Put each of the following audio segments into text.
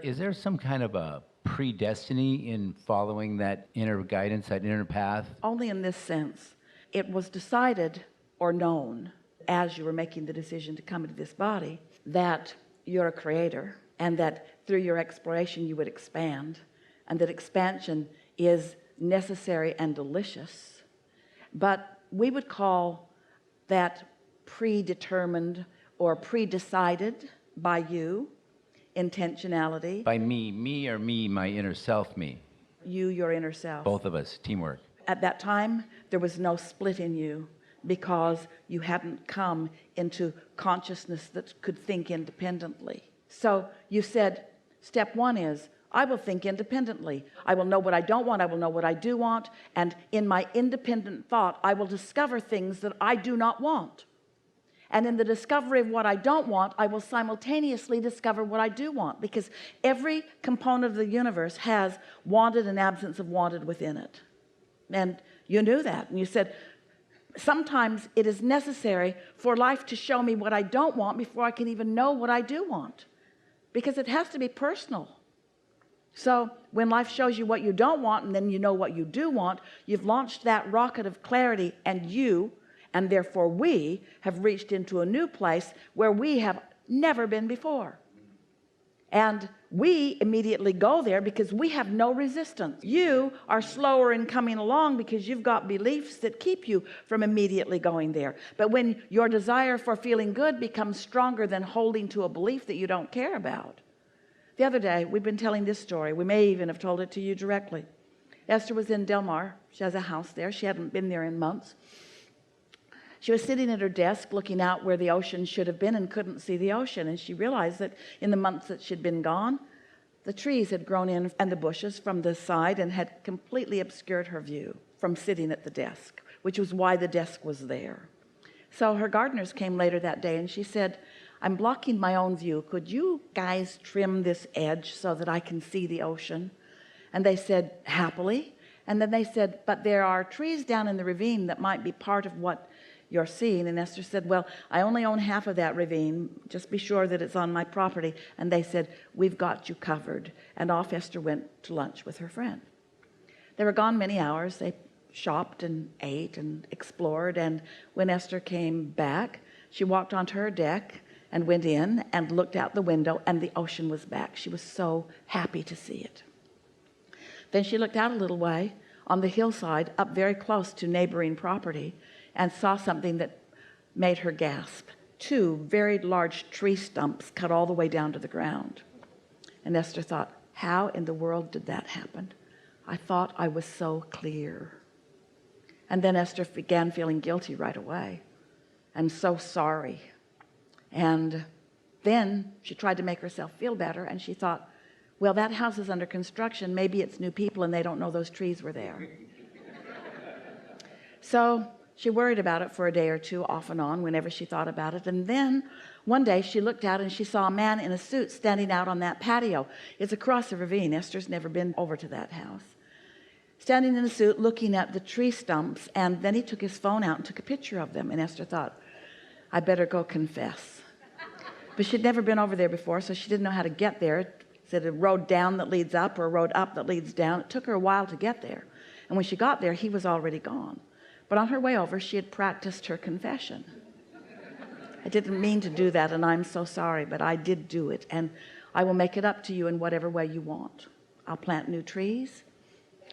Is there some kind of a predestiny in following that inner guidance, that inner path? Only in this sense. It was decided or known as you were making the decision to come into this body that you're a creator, and that through your exploration you would expand, and that expansion is necessary and delicious. But we would call that predetermined or predecided by you, intentionality. By me or me, my inner self, me? You, your inner self. Both of us, teamwork. At that time, there was no split in you because you hadn't come into consciousness that could think independently. So you said, step one is, I will think independently. I will know what I don't want. I will know what I do want. And in my independent thought, I will discover things that I do not want. And in the discovery of what I don't want, I will simultaneously discover what I do want, because every component of the universe has wanted and absence of wanted within it. And you knew that, and you said, sometimes it is necessary for life to show me what I don't want before I can even know what I do want, because it has to be personal. So when life shows you what you don't want, and then you know what you do want, you've launched that rocket of clarity, and you, and therefore we, have reached into a new place where we have never been before. And we immediately go there because we have no resistance. You are slower in coming along because you've got beliefs that keep you from immediately going there. But when your desire for feeling good becomes stronger than holding to a belief that you don't care about. The other day, we've been telling this story. We may even have told it to you directly. Esther was in Del Mar. She has a house there. She hadn't been there in months. She was sitting at her desk looking out where the ocean should have been and couldn't see the ocean. And she realized that in the months that she'd been gone, the trees had grown in and the bushes from the side and had completely obscured her view from sitting at the desk, which was why the desk was there. So her gardeners came later that day and she said, I'm blocking my own view. Could you guys trim this edge so that I can see the ocean? And they said, happily. And then they said, but there are trees down in the ravine that might be part of what you're seeing. And Esther said, well, I only own half of that ravine. Just be sure that it's on my property. And they said, we've got you covered. And off Esther went to lunch with her friend. They were gone many hours. They shopped and ate and explored. And when Esther came back, she walked onto her deck and went in and looked out the window, and the ocean was back. She was so happy to see it. Then she looked out a little way on the hillside up very close to neighboring property and saw something that made her gasp. Two very large tree stumps cut all the way down to the ground. And Esther thought, how in the world did that happen? I thought I was so clear. And then Esther began feeling guilty right away and so sorry. And then she tried to make herself feel better, and she thought, well, that house is under construction. Maybe it's new people and they don't know those trees were there. So she worried about it for a day or two, off and on, whenever she thought about it. And then one day she looked out and she saw a man in a suit standing out on that patio. It's across the ravine. Esther's never been over to that house. Standing in a suit, looking at the tree stumps, and then he took his phone out and took a picture of them. And Esther thought, I better go confess. But she'd never been over there before, so she didn't know how to get there. It said a road down that leads up or a road up that leads down. It took her a while to get there. And when she got there, he was already gone. But on her way over, she had practiced her confession. I didn't mean to do that, and I'm so sorry, but I did do it. And I will make it up to you in whatever way you want. I'll plant new trees.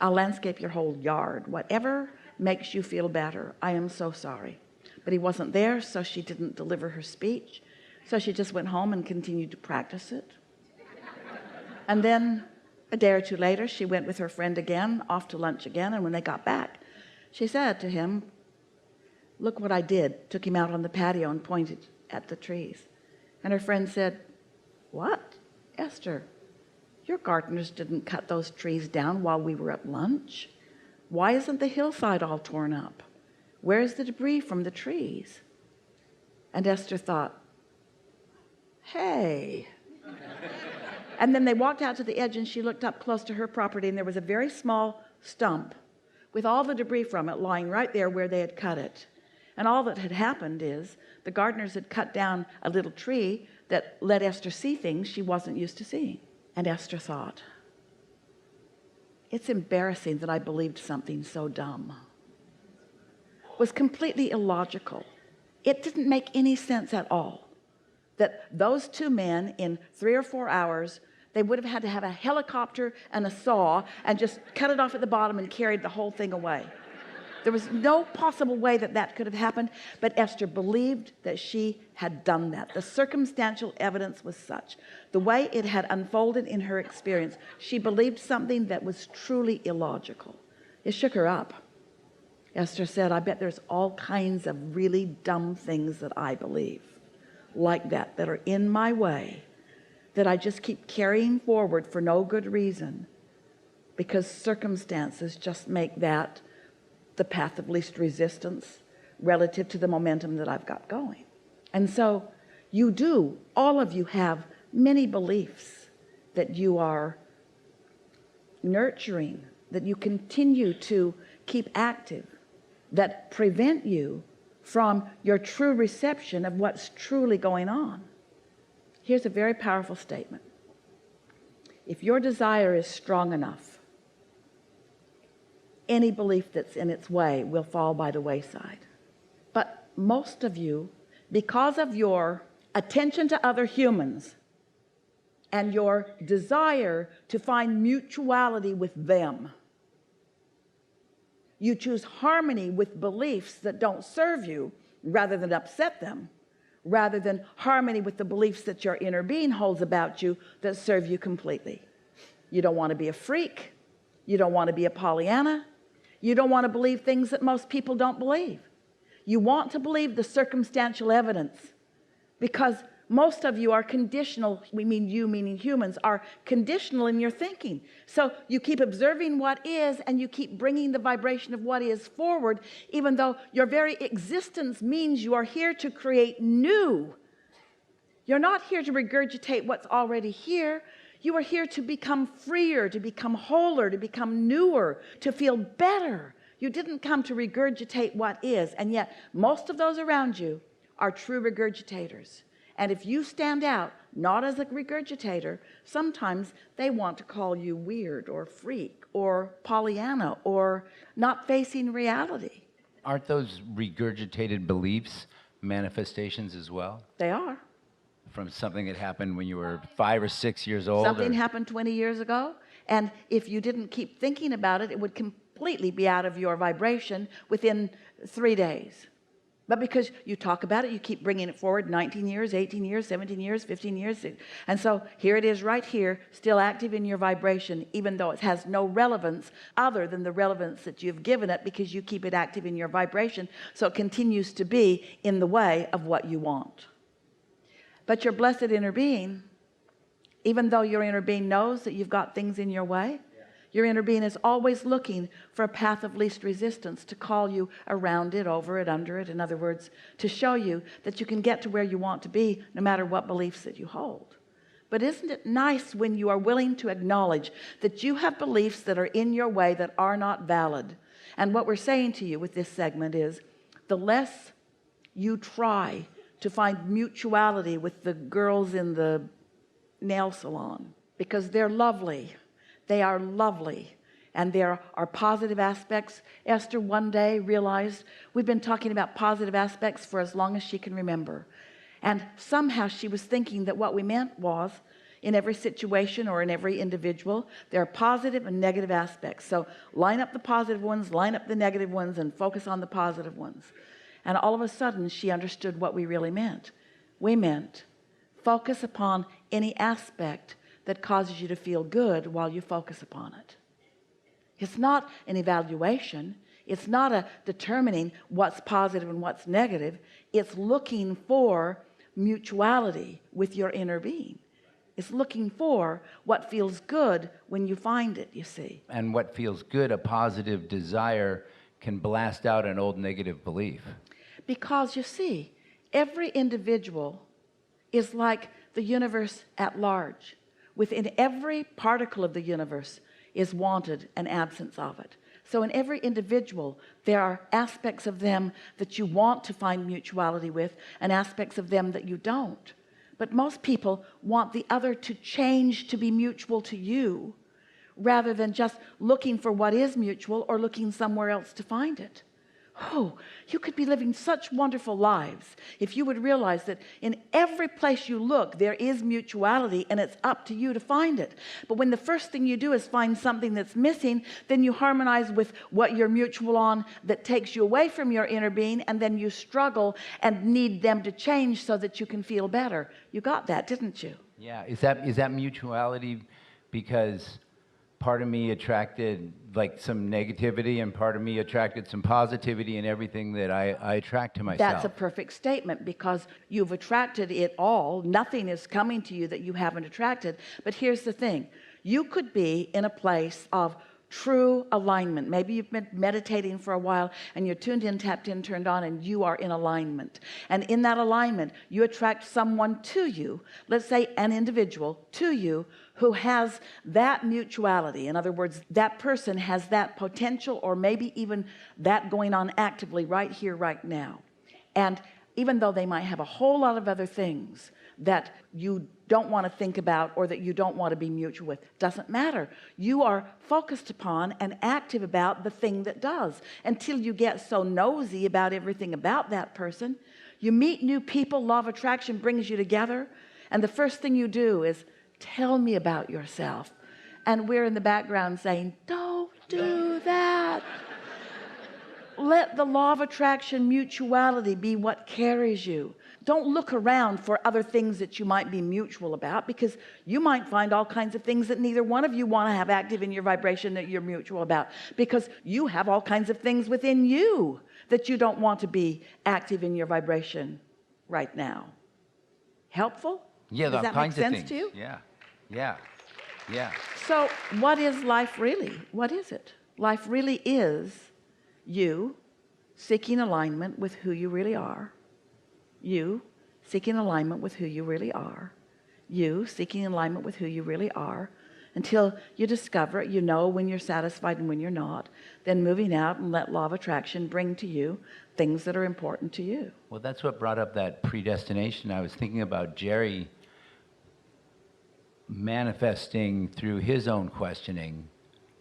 I'll landscape your whole yard. Whatever makes you feel better. I am so sorry. But he wasn't there, so she didn't deliver her speech. So she just went home and continued to practice it. And then a day or two later, she went with her friend again, off to lunch again. And when they got back, she said to him, look what I did. Took him out on the patio and pointed at the trees. And her friend said, what? Esther, your gardeners didn't cut those trees down while we were at lunch. Why isn't the hillside all torn up? Where's the debris from the trees? And Esther thought, hey. And then they walked out to the edge, and she looked up close to her property, and there was a very small stump with all the debris from it lying right there where they had cut it. And all that had happened is the gardeners had cut down a little tree that let Esther see things she wasn't used to seeing. And Esther thought, it's embarrassing that I believed something so dumb. It was completely illogical. It didn't make any sense at all that those two men in 3 or 4 hours, they would have had to have a helicopter and a saw and just cut it off at the bottom and carried the whole thing away. There was no possible way that that could have happened, but Esther believed that she had done that. The circumstantial evidence was such. The way it had unfolded in her experience, she believed something that was truly illogical. It shook her up. Esther said, I bet there's all kinds of really dumb things that I believe like that are in my way, that I just keep carrying forward for no good reason, because circumstances just make that the path of least resistance relative to the momentum that I've got going. And so you do, all of you have many beliefs that you are nurturing, that you continue to keep active, that prevent you from your true reception of what's truly going on. Here's a very powerful statement. If your desire is strong enough, any belief that's in its way will fall by the wayside. But most of you, because of your attention to other humans and your desire to find mutuality with them, you choose harmony with beliefs that don't serve you rather than upset them, rather than harmony with the beliefs that your inner being holds about you that serve you completely. You don't want to be a freak. You don't want to be a Pollyanna. You don't want to believe things that most people don't believe. You want to believe the circumstantial evidence, because most of you are conditional. We mean you, meaning humans, are conditional in your thinking. So you keep observing what is, and you keep bringing the vibration of what is forward, even though your very existence means you are here to create new. You're not here to regurgitate what's already here. You are here to become freer, to become wholer, to become newer, to feel better. You didn't come to regurgitate what is, and yet most of those around you are true regurgitators. And if you stand out, not as a regurgitator, sometimes they want to call you weird or freak or Pollyanna or not facing reality. Aren't those regurgitated beliefs manifestations as well? They are. From something that happened when you were 5 or 6 years old? Something happened 20 years ago, and if you didn't keep thinking about it, it would completely be out of your vibration within 3 days. But because you talk about it, you keep bringing it forward 19 years, 18 years, 17 years, 15 years. And so here it is right here, still active in your vibration, even though it has no relevance other than the relevance that you've given it, because you keep it active in your vibration. So it continues to be in the way of what you want. But your blessed inner being, even though your inner being knows that you've got things in your way, your inner being is always looking for a path of least resistance to call you around it, over it, under it. In other words, to show you that you can get to where you want to be no matter what beliefs that you hold. But isn't it nice when you are willing to acknowledge that you have beliefs that are in your way that are not valid? And what we're saying to you with this segment is, the less you try to find mutuality with the girls in the nail salon, because they're lovely. They are lovely, and there are positive aspects. Esther one day realized we've been talking about positive aspects for as long as she can remember. And somehow she was thinking that what we meant was, in every situation or in every individual, there are positive and negative aspects. So line up the positive ones, line up the negative ones, and focus on the positive ones. And all of a sudden, she understood what we really meant. We meant focus upon any aspect that causes you to feel good while you focus upon it. It's not an evaluation. It's not a determining what's positive and what's negative. It's looking for mutuality with your inner being. It's looking for what feels good when you find it, you see. And what feels good, a positive desire, can blast out an old negative belief. Because you see, every individual is like the universe at large. Within every particle of the universe is wanted an absence of it. So in every individual, there are aspects of them that you want to find mutuality with, and aspects of them that you don't. But most people want the other to change to be mutual to you, rather than just looking for what is mutual or looking somewhere else to find it. Oh, you could be living such wonderful lives if you would realize that in every place you look there is mutuality, and it's up to you to find it. But when the first thing you do is find something that's missing, then you harmonize with what you're mutual on that takes you away from your inner being, and then you struggle and need them to change so that you can feel better. You got that, didn't you? Yeah, is that mutuality because part of me attracted like some negativity and part of me attracted some positivity in everything that I attract to myself? That's a perfect statement, because you've attracted it all. Nothing is coming to you that you haven't attracted. But here's the thing. You could be in a place of true alignment. Maybe you've been meditating for a while and you're tuned in, tapped in, turned on, and you are in alignment. And in that alignment, you attract someone to you, let's say an individual to you, who has that mutuality. In other words, that person has that potential, or maybe even that going on actively right here, right now. And even though they might have a whole lot of other things that you don't want to think about or that you don't want to be mutual with, doesn't matter. You are focused upon and active about the thing that does, until you get so nosy about everything about that person. You meet new people, law of attraction brings you together, and the first thing you do is tell me about yourself. And we're in the background saying, don't do that. Let the law of attraction mutuality be what carries you. Don't look around for other things that you might be mutual about, because you might find all kinds of things that neither one of you want to have active in your vibration that you're mutual about, because you have all kinds of things within you that you don't want to be active in your vibration right now. Helpful? Yeah, Does all that make kinds of sense things. to you? Yeah. So what is life really? What is it? Life really is you seeking alignment with who you really are. You seeking alignment with who you really are. You seeking alignment with who you really are, until you discover it. You know when you're satisfied and when you're not. Then moving out and let law of attraction bring to you things that are important to you. Well, that's what brought up that predestination. I was thinking about Jerry manifesting through his own questioning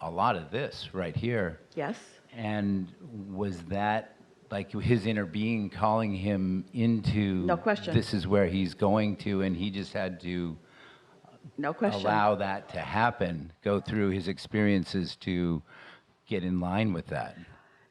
a lot of this right here. Yes. And was that like his inner being calling him into, No question. this is where he's going to, and he just had to No question. allow that to happen, go through his experiences to get in line with that?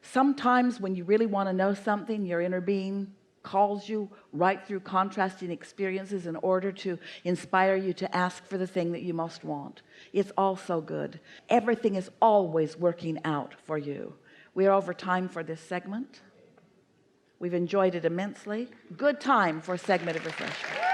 Sometimes when you really want to know something, your inner being calls you right through contrasting experiences in order to inspire you to ask for the thing that you most want. It's all so good. Everything is always working out for you. We are over time for this segment. We've enjoyed it immensely. Good time for a segment of refreshment.